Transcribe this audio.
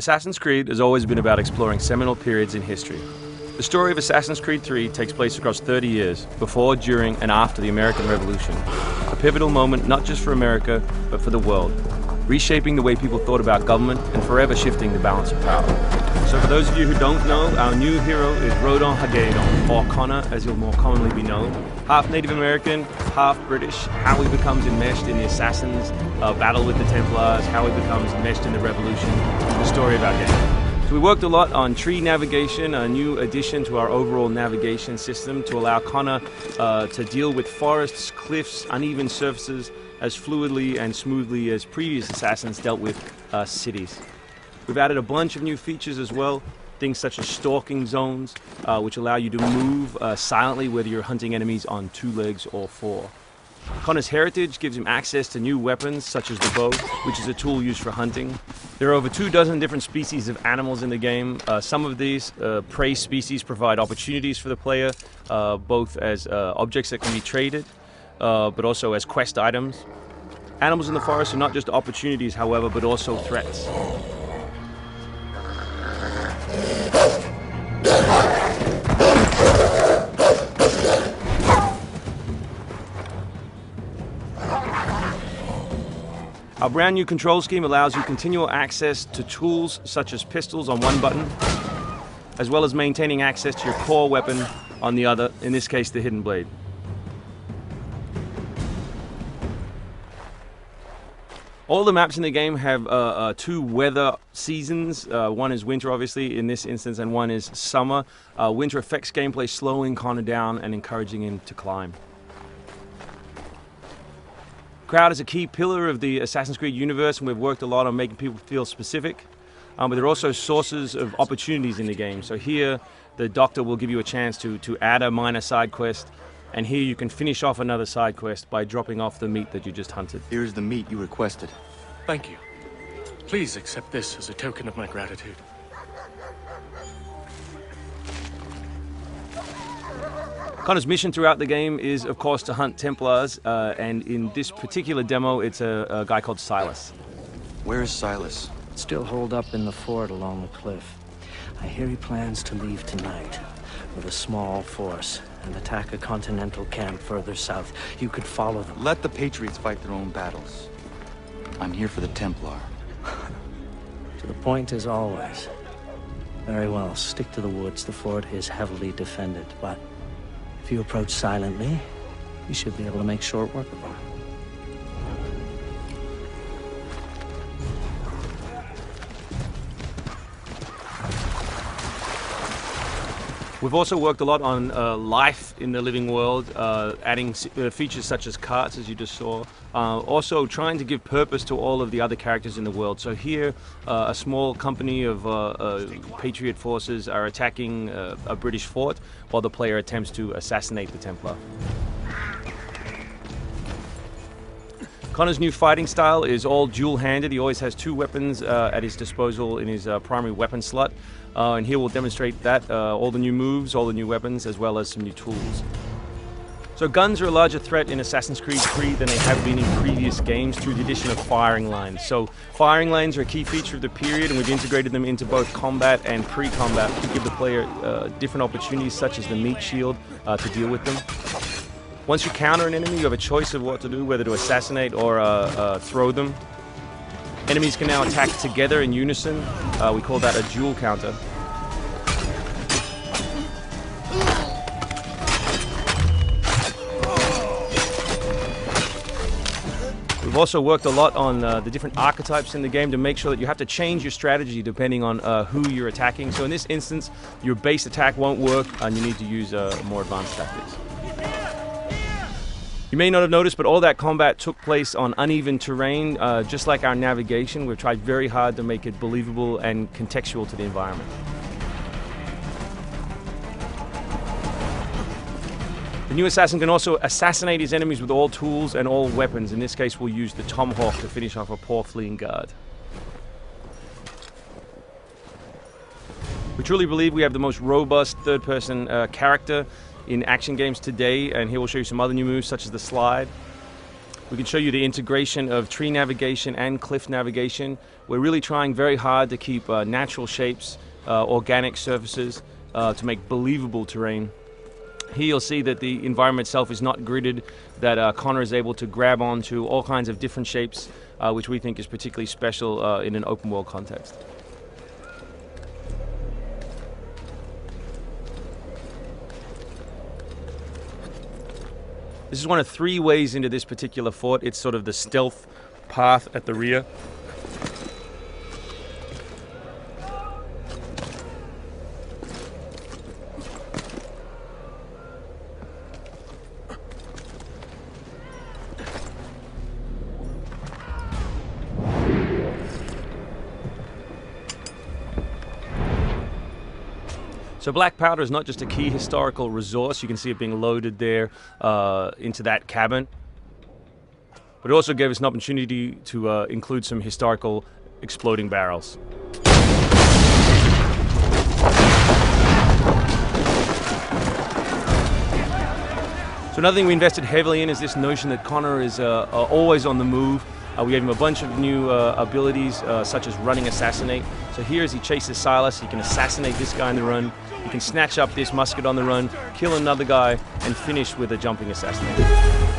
Assassin's Creed has always been about exploring seminal periods in history. The story of Assassin's Creed 3 takes place across 30 years, before, during, and after the American Revolution. A pivotal moment not just for America, but for the world, reshaping the way people thought about government and forever shifting the balance of power. So for those of you who don't know, our new hero is Rodin Hagedon, or Connor as he'll more commonly be known. Half Native American, half British, how he becomes enmeshed in the Assassins' battle with the Templars, how he becomes enmeshed in the Revolution, the story of our game. So we worked a lot on tree navigation, a new addition to our overall navigation system to allow Connor to deal with forests, cliffs, uneven surfaces as fluidly and smoothly as previous Assassins dealt with cities. We've added a bunch of new features as well, things such as stalking zones, which allow you to move silently whether you're hunting enemies on 2 legs or 4. Connor's heritage gives him access to new weapons such as the bow, which is a tool used for hunting. There are over 24 different species of animals in the game. Some of these prey species provide opportunities for the player, both as objects that can be traded, but also as quest items. Animals in the forest are not just opportunities, however, but also threats. Our brand new control scheme allows you continual access to tools such as pistols on one button, as well as maintaining access to your core weapon on the other, in this case the hidden blade. All the maps in the game have 2 weather seasons. One is winter, obviously, in this instance, and one is summer. Winter affects gameplay, slowing Connor down and encouraging him to climb. Crowd is a key pillar of the Assassin's Creed universe, and we've worked a lot on making people feel specific. But there are also sources of opportunities in the game. So here, the Doctor will give you a chance to add a minor side quest, and here you can finish off another side quest by dropping off the meat that you just hunted. Here's the meat you requested. Thank you. Please accept this as a token of my gratitude. Connor's mission throughout the game is, of course, to hunt Templars, and in this particular demo, it's a guy called Silas. Where is Silas? Still holed up in the fort along the cliff. I hear he plans to leave tonight with a small force and attack a continental camp further south. You could follow them. Let the Patriots fight their own battles. I'm here for the Templar. To the point as always. Very well, stick to the woods. The fort is heavily defended, but if you approach silently, you should be able to make short work of them. We've also worked a lot on life in the living world, adding features such as carts, as you just saw. Also trying to give purpose to all of the other characters in the world. So here, a small company of Patriot forces are attacking a British fort while the player attempts to assassinate the Templar. Connor's new fighting style is all dual-handed. He always has 2 weapons at his disposal in his primary weapon slot. And here we'll demonstrate that, all the new moves, all the new weapons, as well as some new tools. So guns are a larger threat in Assassin's Creed 3 than they have been in previous games through the addition of firing lines. So firing lines are a key feature of the period, and we've integrated them into both combat and pre-combat to give the player different opportunities, such as the meat shield, to deal with them. Once you counter an enemy, you have a choice of what to do, whether to assassinate or throw them. Enemies can now attack together in unison. We call that a dual counter. We've also worked a lot on the different archetypes in the game to make sure that you have to change your strategy depending on who you're attacking. So in this instance, your base attack won't work and you need to use more advanced tactics. You may not have noticed, but all that combat took place on uneven terrain. Just like our navigation, we've tried very hard to make it believable and contextual to the environment. The new assassin can also assassinate his enemies with all tools and all weapons. In this case, we'll use the tomahawk to finish off a poor fleeing guard. We truly believe we have the most robust third-person character in action games today, and here we'll show you some other new moves such as the slide. We can show you the integration of tree navigation and cliff navigation. We're really trying very hard to keep natural shapes, organic surfaces, to make believable terrain. Here you'll see that the environment itself is not gridded, that Connor is able to grab onto all kinds of different shapes, which we think is particularly special in an open world context. This is one of 3 ways into this particular fort. It's sort of the stealth path at the rear. So black powder is not just a key historical resource. You can see it being loaded there into that cabin. But it also gave us an opportunity to include some historical exploding barrels. So another thing we invested heavily in is this notion that Connor is always on the move. We gave him a bunch of new abilities, such as running assassinate. So here as he chases Silas, he can assassinate this guy on the run. He can snatch up this musket on the run, kill another guy, and finish with a jumping assassinate.